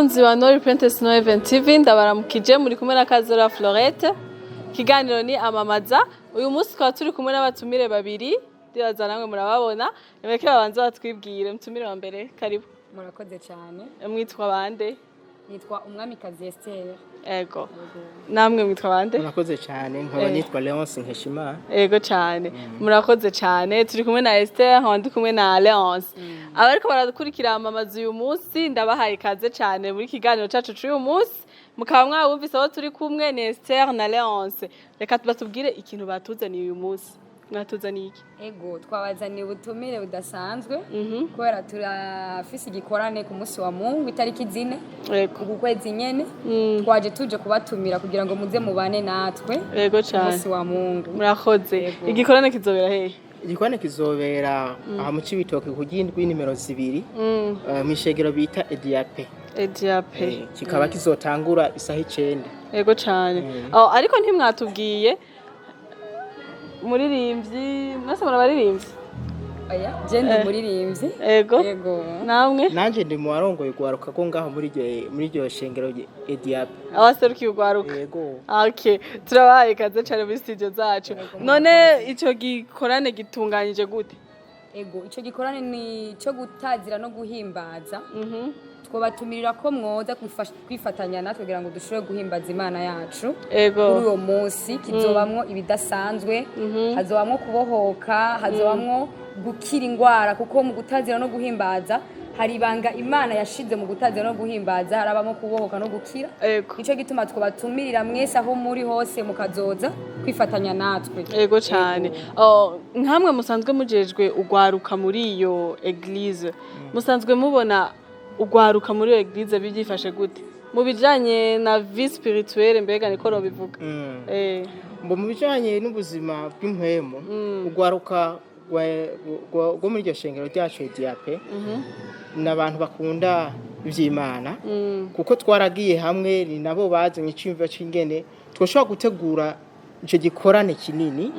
Nzi wa Nori Princess No Event TV ndabaramukije muri kumwe na Kazora Florette. Kiganiro ni amamaza. Uyu munsi kwa turi kumwe n'abatumire babiri. Ndibaza namwe murababona. Nimeke babanza batwibwire mutumire wa mbere karibu. Murakoze cyane. Mwitwa bande? Nitwa Umwamikazi Esther. Ego. Namwe mwitwa bande? Murakoze cyane. Nkaba nitwa Leonce Nkeshima. Ego cyane. Murakoze cyane. Turi kumwe na Esther, ndi kumwe na Leonce. Abariko baradukurikira amamaza uyu munsi ndabahaye ikaze cyane muri kiganiro cyacu cy'uyu munsi. Mukaba mwabumvise aho turi kumwe ni Esther na Leonce. Reka tubatubwire ikintu batuzaniye uyu munsi. Mwatuzaniye iki? Ego twabazaniye ubutumire budasanzwe kubera turafise igikorane ku munsi wa Mungu itariki 4 ku kwezi nyene twaje tuje kubatumira kugira ngo muze mubane natwe. Ego cyane. Munsi wa Mungu. Murakoze. Igikorane kizobera hehe? Igikorane kizobera aha mu Cibitoke ku gindwi nimero 2 mwishegero bita Ediape. Ediape. Kikaba kizotangura isaha 9. Ego cyane. Ariko ntimwatubwiye muririmbyi mwese murabaririmbyi aya je ndi muririmbyi ego namwe nanje ndi mu warongoye gwaruka ko ngaho muri iryo shengero Ediape abaserukiye gwaruka yego okay turabaye kaze cyane muri studio zacu none ico gikorane gitunganyije gute ego ico gikorane ni cyo gutazira no guhimbaza twobatumirira ko mwoza kwifatanya natwe kugira ngo dushobore guhimbaza Imana yacu kuri uwo munsi kizobamwo ibidasanzwe hazobamwo kubohoka hazobamwo gukira ingwara kuko mu gutazira no guhimbaza hari ibanga Imana yashize mu gutazira no guhimbaza harabamo kubohoka no gukira nico gituma twobatumirira mwese aho muri hose mukazoza kwifatanya natwe ego cyane nkamwe musanzwe mujejwe ugwaruka muri iyo eglise musanzwe mubona ugwaruka muri iyo eglise byifashe gute mu bijanye na vie spirituelle mbega niko ro bivuga mu bijanye n'ubuzima bw'impwemo ugwaruka go muri iryo shengero ryacu Ediape n'abantu bakunda ivy'Imana kuko twaragiye hamwe ni nabo bazanye icimva c'ingene twoshobora gutegura ico gikorane kinini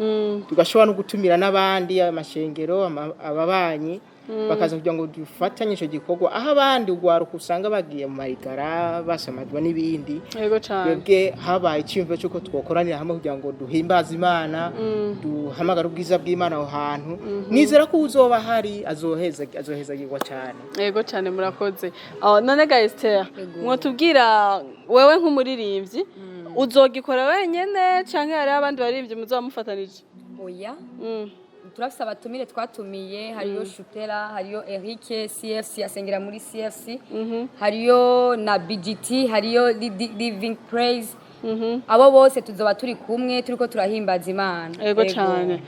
tugashobora no gutumira n'abandi amashengero ababanyi bakaza kugira ngo dufatanye ico gikorwa aho abandi ugwaruka usanga bagiye mu marigara basamadwa n'ibindi yego cyane twebwe habaye icimva cyuko twokoranira hamwe kugira ngo duhimbaze Imana duhamagara ubwiza bw'Imana aho hantu nizera ko uzoba hari azohezagirwa cyane yego cyane murakoze none ga Esther mwotubwira wewe nk'umuririmbyi uzogikora wenyene canke hari abandi baririmbyi muzamufatanije oya turafise abatumire twatumiye hariyo Shutera hariyo Eric CFC asengera muri CFC hariyo na BGT hariyo Living Praise abo bose tuzoba turi kumwe turiko turahimbaza Imana ego cyane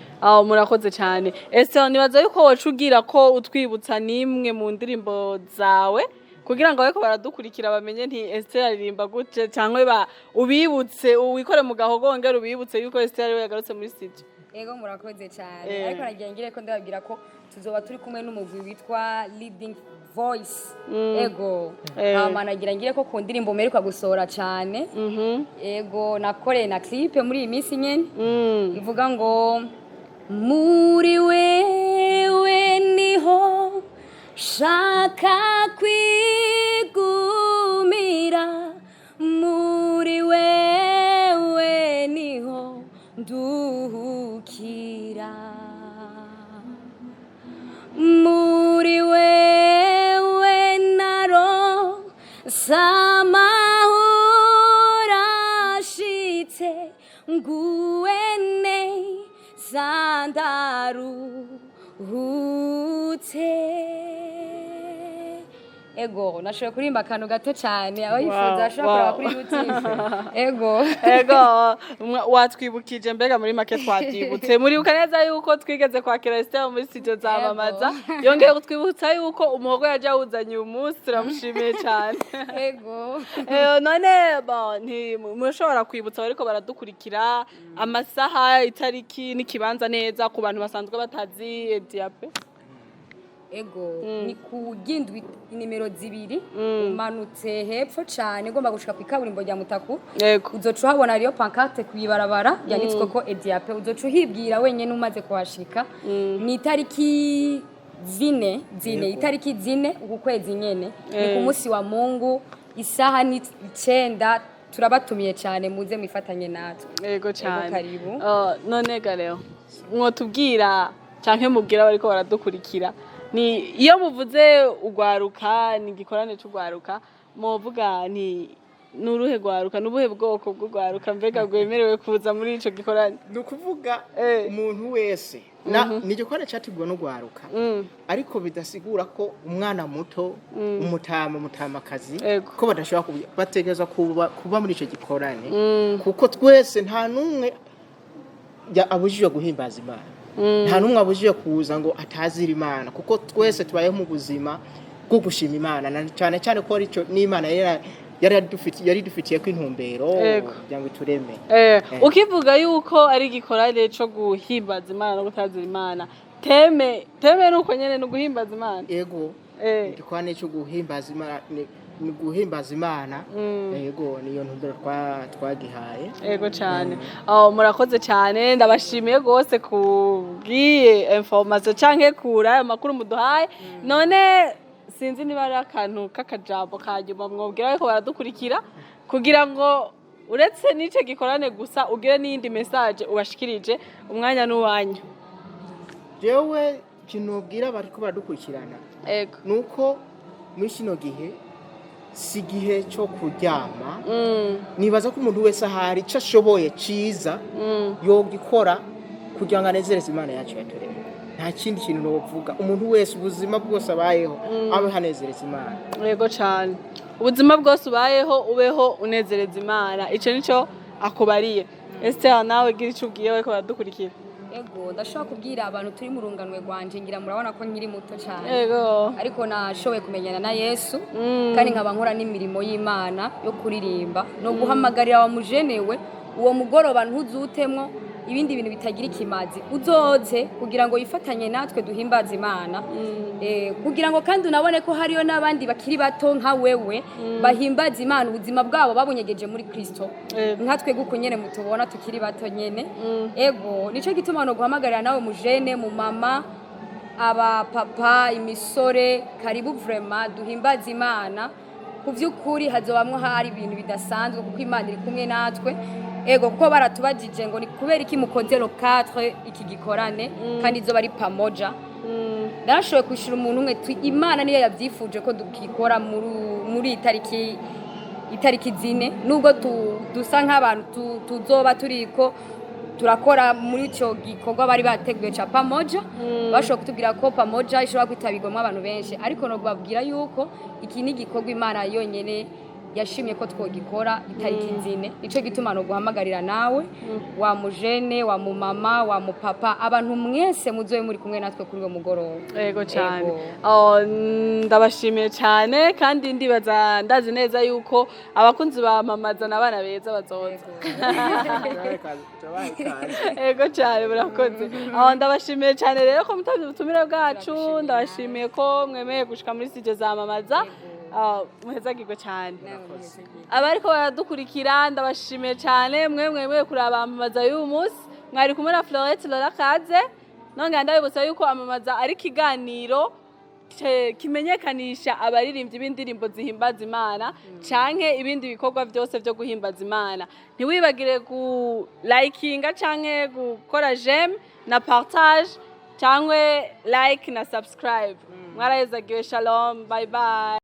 murakoze cyane Esther nibaza yuko wocugira ko utwibutsa nimwe mu ndirimbo zawe kugira ngo bareko baradukurikira bamenye nti Esther aririmba gute cyangwa ubibutse uwikore mu gahogongera ubibutse yuko Esther ariwe yagarutse muri studio ego murakoze cyane ariko nagengire ko ndababwira ko tuzoba turi kumwe n'umugwi witwa Leading Voice ego nagira ngire ko ku ndirimbo meruka gusohora cyane ego nakoreye na clip muri iyi minsi nyene ivuga ngo muri wewe niho shaka kwigumira muri wewe niho nduhukira muri wewe naro samahura shitse nguwene sandaruhutse ego nashoboye kurimba akantu gato cyane abayifuza ashobora kuri YouTube ego watwibukije mbega muri make twatibutse muribuka neza yuko twigeze kwakira Esther muri studio zamamaza yongeye kutwibutsa yuko umuhogo yaje awuzanye uyu munsi turamushimiye cyane ego none mushobora kwibutsa bariko baradukurikira amasaha itariki n'ikibanza neza ku bantu basanzwe batazi Ediape ego ni ku gindwi nimero 2 umanutse hepfo cyane ugomba gushika ku ikaburimbo rya Mutaku uzoca uhabona ariyo pancarte kwibarabara yanditswe ko Ediape uzoca uhibwira wenyene umaze kuhashika ni itariki zine itariki zine uku kwezi nyene ni ku munsi wa Mungu isaha ni 9 turabatumiye cyane muze mwifatanye natwe. Yego cyane. Karibu. None ga rero mwotubwira canke mubwira bariko baradukurikira ni iyo muvuze ugwaruka ni igikorane c'ugwaruka muvuga ni nuruhe gwaruka nubuhe bwoko bw'ugwaruka mbega gwemerewe kuza muri ico gikorane? Nukuvuga umuntu wese ni igikorane cyatigwa no gwaruka ariko bidasigura ko umwana muto umutamakazi ko badashobora bategeza kuba muri ico gikorane kuko twese nta numwe abujijwe guhimbaza Imana. Nta numwe abujije kuza ngo atazira Imana kuko twese tubayeho mu buzima bwo gushima Imana cyane cyane ko arico n'Imana yari dufitiye ko intumbero kugira ngo itureme. Ukivuga yuko ari igikorane cyo guhimbaza Imana no gutazira Imana, teme nuko nyene no guhimbaza Imana. Yego igikorane cyo guhimbaza Imana ni guhimbaza Imana. Yego niyo ntumbero twagihaye. Yego cyane. Murakoze cyane, ndabashimiye gose kubwiye information canke kura amakuru muduhaye. None sinzi niba ari akantu k'akajambo kanyuma mwobwira ko baradukurikira kugira ngo uretse n'ico gikorane gusa ugire n'iyindi message ubashikirije, umwanya n'uwanyu. Jewe kinubwira bariko baradukurikirana nuko muri kino gihe si gihe cyo kuryama. Nibaza ko umuntu wese ahari ico ashoboye ciza yogikora kugira ngo anezereze Imana yacu yaturemye. Nta kindi kintu novuga, umuntu wese ubuzima bwose abayeho abe hanezereza Imana. Yego cyane, ubuzima bwose ubayeho ubeho unezereza Imana, ico nico akubariye. Esther nawe gira ico ubwiye we ko baradukurikira. Yego ndashaka kubwira abantu turi mu runganwe rwanje, ngira murabona ko nkiri muto cyane. Yego ariko nashoboye kumenyana na Yesu kandi nkaba nkora n'imirimo y'Imana yo kuririmba no guhamagarira abamujenewe uwo mugoroba ntuzutemwo ibindi bintu bitagira ikimazi uzoze kugira ngo yifatanye natwe duhimbaza Imana. Kugira ngo kandi unabone ko hariyo n'abandi bakiri bato nka wewe bahimbaza Imana, ubuzima bwabo babunyegeje muri Kristo nkatwe guko nyene mutubona tukiri bato nyene. Ego nico gituma no guhamagarira nawe mujene mu mama aba papa imisore karibu vraiment duhimbaza Imana. Ku vy'ukuri hazobamwe hari ibintu bidasanzwe kuko Imana iri kumwe natwe. Ego kuko baratubajije ngo ni kubera iki mukoze lo 4 iki gikorane kandi izo bari pamoja. Narashoboye kwishura umuntu umwe Imana niyo yavyifuje ko dukikora muri itariki zine nubwo dusa nk'abantu tuzoba turiko turakora muri ico gikorwa bari bateguye ca pamoja. Bashobora kutubwira ko pamoja ishobora kwitabirwamo abantu benshi ariko no babwira yuko iki ni gikorwa Imana yonyene yashimye ko twogikora itariki zine. Ico gituma no guhamagarira nawe wa mujene wa mu mama wa mu papa abantu mwese muzoye muri kumwe natwe kuri uwo mugoroba. Yego cyane. Ndabashimiye cyane kandi ndibaza ndazi neza yuko abakunzi ba mamaza nabana beza bazoza. Yego cyane murakoze. Ndabashimiye cyane rero ko mutavye ubutumire bwacu, ndabashimiye ko mwemeye gushika muri studio za mamaza. Muhezagirwe cyane. Abariko baradukurikira ndabashimiye cyane mwemwe kuraba amamaza y'uyu munsi. Mwari kumwe na Florette Lola Kaze. Nonga ndabibutsa yuko amamaza ari kiganiro kimenyekanisha abaririmbyi b'indirimbo zihimbaza Imana canke ibindi bikorwa byose byo guhimbaza Imana. Ntiwibagire ku likinga canke gukora j'aime na partage canke like na subscribe. Mwarahezagiwe, shalom, bye bye.